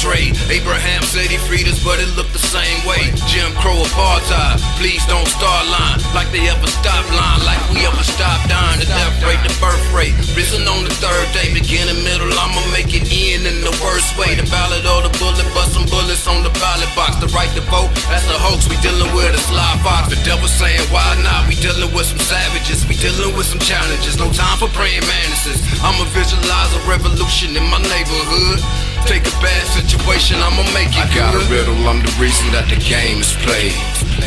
trade. Abraham said he freed us, but it looked the same way. Jim Crow apartheid, please don't start line. Like they ever stop line, like we ever stop dying. The death rate, the birth rate, risen on the third day. Beginning, middle, I'ma make it in the worst way. The ballot or the bullet, bust some bullets on the ballot box. The right to vote, that's the hoax. We dealing with a sly fox. The devil saying why not? We dealing with some savages. We dealing with some challenges. No time for praying mantises. I'ma visualize a revolution in my neighborhood. Take a bad situation, I'ma make it good. I got a riddle, I'm the reason that the game is played.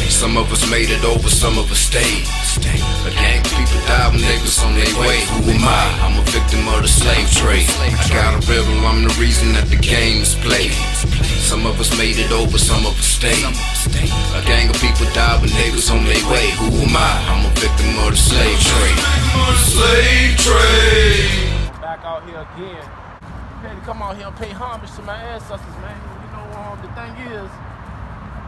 Some of us made it over, some of us stayed. A gang of people died when they was on their way. Who am I? I'm a victim of the slave trade. I got a riddle, I'm the reason that the game is played. Some of us made it over, some of us stayed. A gang of people died when they was on their way. Who am I? I'm a victim of the slave trade. Slave trade. Back out here again. To come out here and pay homage to my ancestors, man. You know, the thing is,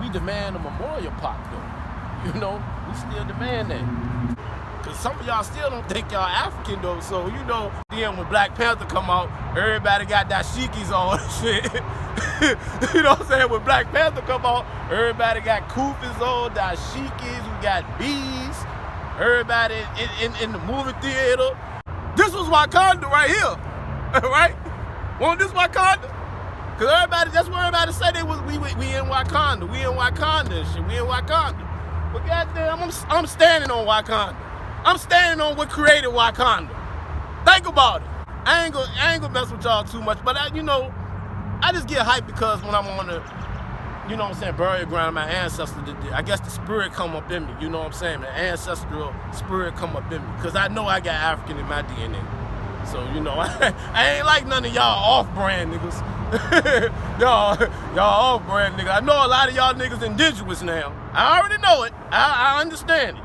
we demand a memorial plaque, though. You know, we still demand that. Cause some of y'all still don't think y'all African, though. So, you know, then when Black Panther come out, everybody got dashikis on and shit. You know what I'm saying? When Black Panther come out, everybody got kufis on, dashikis, we got bees. Everybody in the movie theater. This was Wakanda right here, right? Wasn't this Wakanda? Cause everybody, that's what everybody said they was. We in Wakanda. We in Wakanda and shit. We in Wakanda. But goddamn, I'm standing on Wakanda. I'm standing on what created Wakanda. Think about it. I ain't gonna mess with y'all too much, but you know, I just get hyped because when I'm on the, you know what I'm saying, burial ground of my ancestors, I guess the spirit come up in me. You know what I'm saying? The ancestral spirit come up in me. Cause I know I got African in my DNA. So, you know, I ain't like none of y'all off-brand niggas. y'all off-brand niggas. I know a lot of y'all niggas indigenous now. I already know it. I understand it.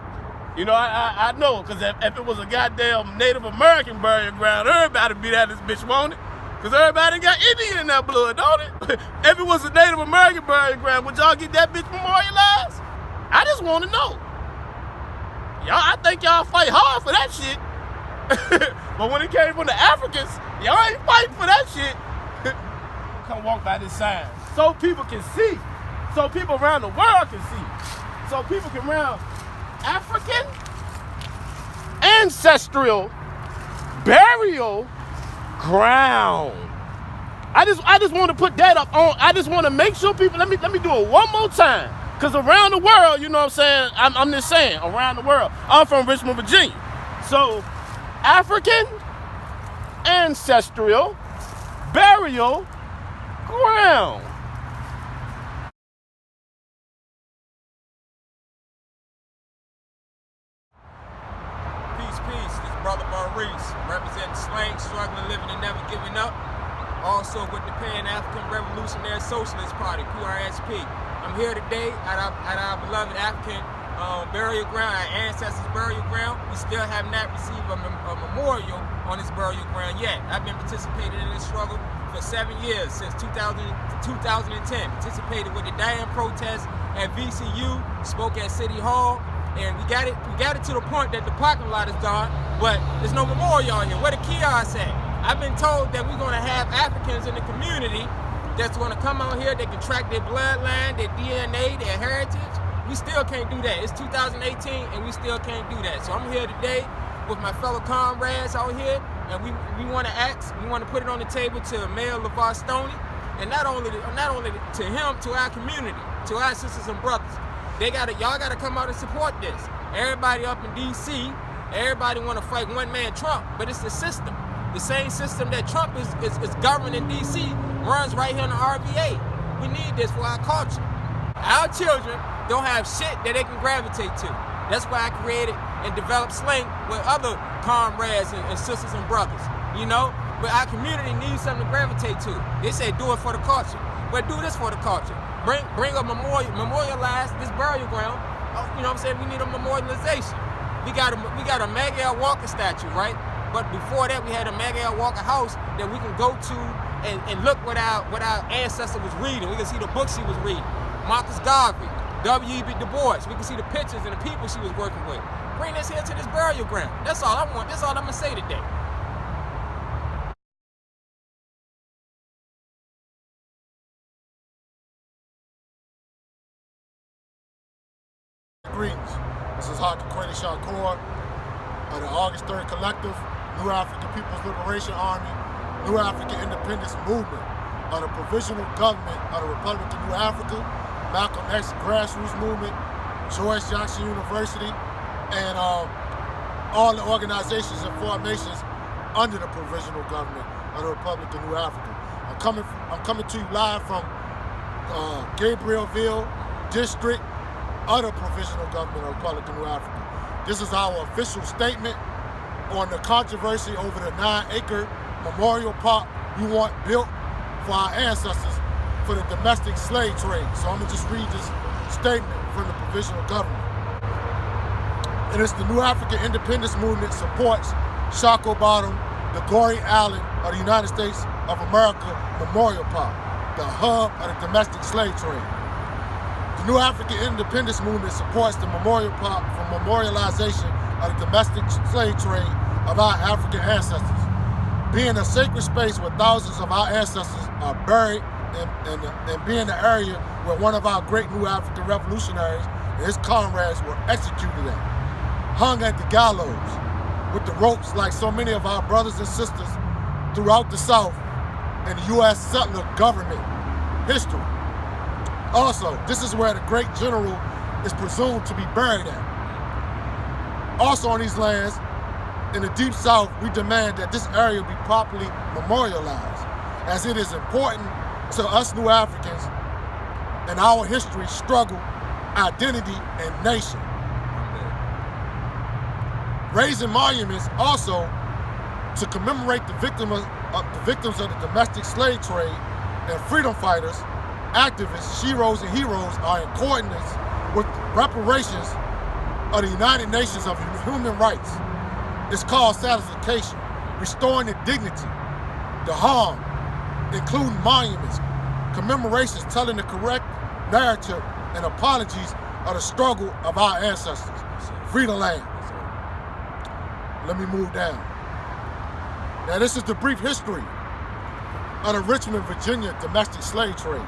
You know, I know, because if it was a goddamn Native American burial ground, everybody be at this bitch, won't it? Because everybody got Indian in their blood, don't it? If it was a Native American burial ground, would y'all get that bitch memorialized? I just want to know. Y'all, I think y'all fight hard for that shit. But when it came from the Africans, y'all ain't fighting for that shit. Come walk by this sign so people can see. So people around the world can see. So people can round African ancestral burial ground. I just want to put that up on. I just want to make sure people, let me do it one more time. Cause around the world, you know what I'm saying? I'm just saying, around the world. I'm from Richmond, Virginia. So African ancestral burial ground. Peace, this brother Maurice, representing slang, struggling, living, and never giving up. Also with the Pan-African Revolutionary Socialist Party, PRSP. I'm here today at our beloved African burial ground, our ancestors' burial ground. We still have not received a memorial on this burial ground yet. I've been participating in this struggle for 7 years, since 2010. Participated with the dying protest at VCU, spoke at City Hall, and we got it to the point that the parking lot is gone, but there's no memorial on here. Where the kiosks at? I've been told that we're gonna have Africans in the community that's gonna come out here, they can track their bloodline, their DNA, their heritage. We still can't do that. It's 2018 and we still can't do that. So I'm here today with my fellow comrades out here, and we want to put it on the table to Mayor LeVar Stoney, and not only to him, to our community, to our sisters and brothers. Y'all gotta come out and support this. Everybody up in DC, everybody want to fight one man Trump, but it's the system. The same system that Trump is governing DC runs right here in the RVA. We need this for our culture. Our children don't have shit that they can gravitate to. That's why I created and developed slang with other comrades and sisters and brothers, you know? But our community needs something to gravitate to. They say do it for the culture. But do this for the culture. Bring a memorialize this burial ground. You know what I'm saying? We need a memorialization. We got a Miguel Walker statue, right? But before that, we had a Miguel Walker house that we can go to and look what our ancestor was reading. We can see the books he was reading. Marcus Garvey, W.E.B. Du Bois. We can see the pictures and the people she was working with. Bring this here to this burial ground. That's all I want. That's all I'm gonna say today. Greetings. This is Haki Kweli Shakur of the August 3rd Collective, New African People's Liberation Army, New African Independence Movement of the Provisional Government of the Republic of New Africa, Malcolm X Grassroots Movement, George Jackson University, and all the organizations and formations under the Provisional Government of the Republic of New Africa. I'm coming to you live from Gabrielville District of the Provisional Government of the Republic of New Africa. This is our official statement on the controversy over the 9-acre memorial park we want built for our ancestors for the domestic slave trade. So I'm gonna just read this statement from the Provisional Government. And it's the New African Independence Movement supports Shockoe Bottom, the Gory Island of the United States of America Memorial Park, the hub of the domestic slave trade. The New African Independence Movement supports the memorial park for memorialization of the domestic slave trade of our African ancestors, being a sacred space where thousands of our ancestors are buried and being the area where one of our great New African revolutionaries and his comrades were executed at, hung at the gallows with the ropes like so many of our brothers and sisters throughout the South and the U.S. settler government history. Also, this is where the great general is presumed to be buried at. Also on these lands, in the Deep South, we demand that this area be properly memorialized, as it is important to us New Africans and our history, struggle, identity, and nation. Raising monuments also to commemorate the victims of the domestic slave trade and freedom fighters, activists, sheroes, and heroes are in accordance with reparations of the United Nations of Human Rights. It's called satisfaction, restoring the dignity, the harm, including monuments, commemorations telling the correct narrative and apologies of the struggle of our ancestors. Free the land. Let me move down. Now this is the brief history of the Richmond, Virginia domestic slave trade.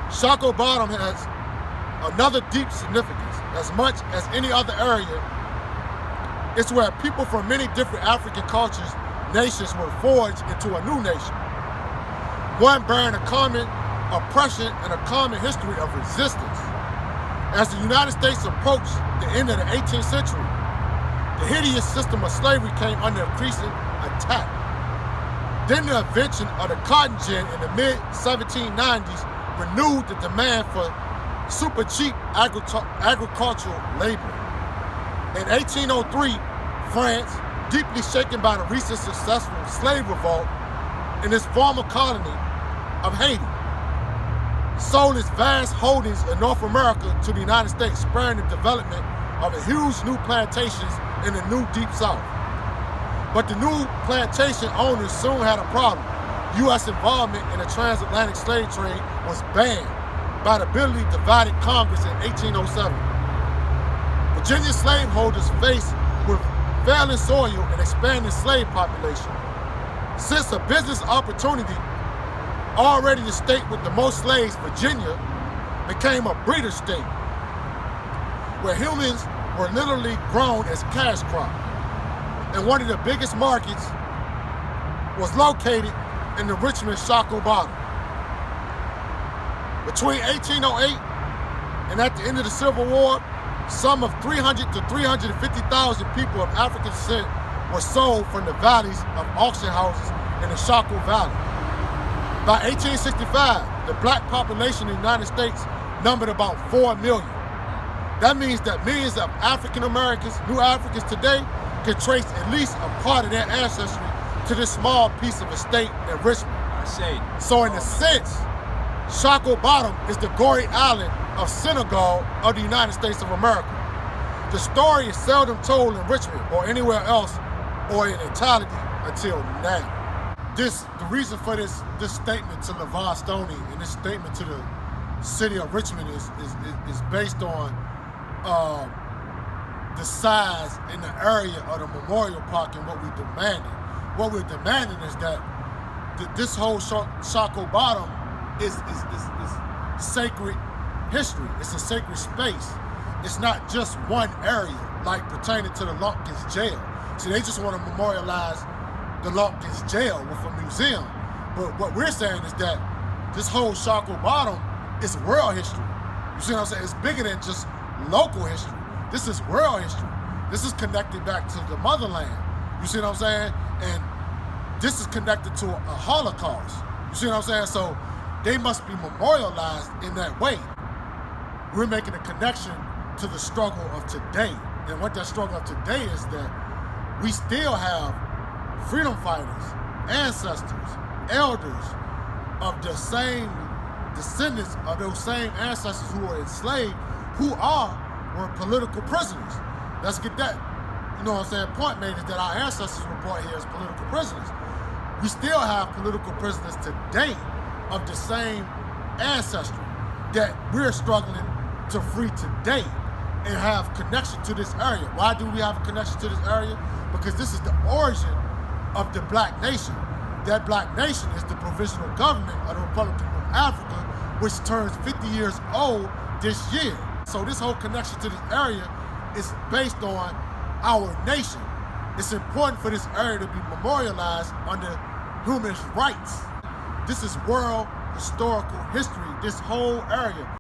Shockoe Bottom has another deep significance. As much as any other area, it's where people from many different African cultures, nations were forged into a new nation. One bearing a common oppression and a common history of resistance. As the United States approached the end of the 18th century, the hideous system of slavery came under increasing attack. Then the invention of the cotton gin in the mid-1790s renewed the demand for super cheap agricultural labor. In 1803, France, deeply shaken by the recent successful slave revolt in its former colony of Haiti, sold its vast holdings in North America to the United States, spurring the development of a huge new plantations in the new Deep South. But the new plantation owners soon had a problem. U.S. involvement in the transatlantic slave trade was banned by the bitterly divided Congress in 1807. Virginia slaveholders faced with failing soil and expanding slave population. Since a business opportunity, already the state with the most slaves, Virginia, became a breeder state, where humans were literally grown as cash crop. And one of the biggest markets was located in the Richmond Shockoe Bottom. Between 1808 and at the end of the Civil War, some of 300 to 350,000 people of African descent were sold from the valleys of auction houses in the Shockoe Valley. By 1865, the black population in the United States numbered about 4 million. That means that millions of African Americans, New Africans today, can trace at least a part of their ancestry to this small piece of estate in Richmond. So in a sense, Shockoe Bottom is the Gory Island of Senegal of the United States of America. The story is seldom told in Richmond or anywhere else or in entirety until now. The reason for this statement to LeVar Stoney and this statement to the city of Richmond is based on the size and the area of the memorial park and what we're demanding. What we're demanding is that this whole Shockoe Bottom is sacred history. It's a sacred space. it's not just one area, like pertaining to the Lumpkins jail. See, they just want to memorialize the Lumpkins jail with a museum. But what we're saying is that this whole Shockoe Bottom is world history. You see what I'm saying? It's bigger than just local history. This is world history. This is connected back to the motherland. You see what I'm saying? And this is connected to a Holocaust. You see what I'm saying? So they must be memorialized in that way. We're making a connection to the struggle of today. And what that struggle of today is that we still have freedom fighters, ancestors, elders of the same descendants of those same ancestors who were enslaved, who were political prisoners. Let's get that, you know what I'm saying, point made, is that our ancestors were brought here as political prisoners. We still have political prisoners today of the same ancestry that we're struggling to free today and have connection to this area. Why do we have a connection to this area? Because this is the origin of the black nation. That black nation is the provisional government of the Republic of Africa, which turns 50 years old this year. So this whole connection to this area is based on our nation. It's important for this area to be memorialized under human rights. This is world historical history, this whole area.